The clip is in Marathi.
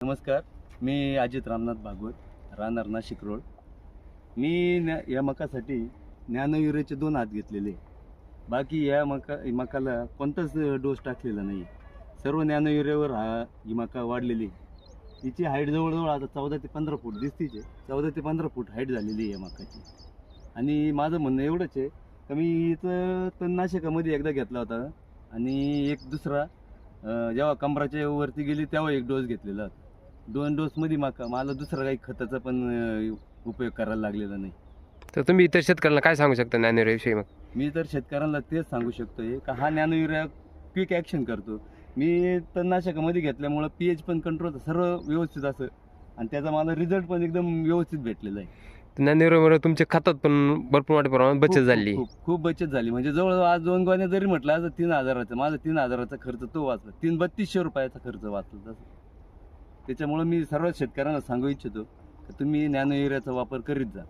नमस्कार, मी अजित रामनाथ भागवत, राहणार नाशिक रोड. मी या मकासाठी नॅनो युरियाचे 2 हात घेतलेले. बाकी या मकाला कोणताच डोस टाकलेला नाही. सर्व नॅनो युरियावर ही मका वाढलेली. हिची हाईट जवळजवळ आता 14 ते 15 फूट दिसतीच आहे. 14 ते 15 फूट हाईट झालेली आहे या मकाची. आणि माझं म्हणणं एवढंच आहे का मी इथं तणनाशकामध्ये एकदा घेतला होता आणि एक दुसरा जेव्हा कमराच्या वरती गेली तेव्हा एक डोस घेतलेला होता. 2 डोसमध्ये मला दुसरा काही खताचा पण उपयोग करायला लागलेला नाही. तर तुम्ही इतर शेतकऱ्यांना काय सांगू शकता नॅनो युरियाविषयी? मग मी तर शेतकऱ्यांना तेच सांगू शकतोय का हा नॅनो युरिया क्विक ॲक्शन करतो. मी तणनाशकामध्ये घेतल्यामुळं pH पण कंट्रोल सर्व व्यवस्थित असं आणि त्याचा मला रिझल्ट पण एकदम व्यवस्थित भेटलेला आहे. नॅनो युरियामुळे तुमच्या खतात पण भरपूर मोठ्या प्रमाणात बचत झाली. खूप बचत झाली. म्हणजे जवळजवळ आज 2 गोण्या जरी म्हटलं तर 3,000चा माझा 3,000चा खर्च तो वाचला. 3200 रुपयाचा खर्च वाचला. त्याच्यामुळं मी सर्व शेतकऱ्यांना सांगू इच्छितो की तुम्ही नॅनो युरियाचा वापर करीत जा.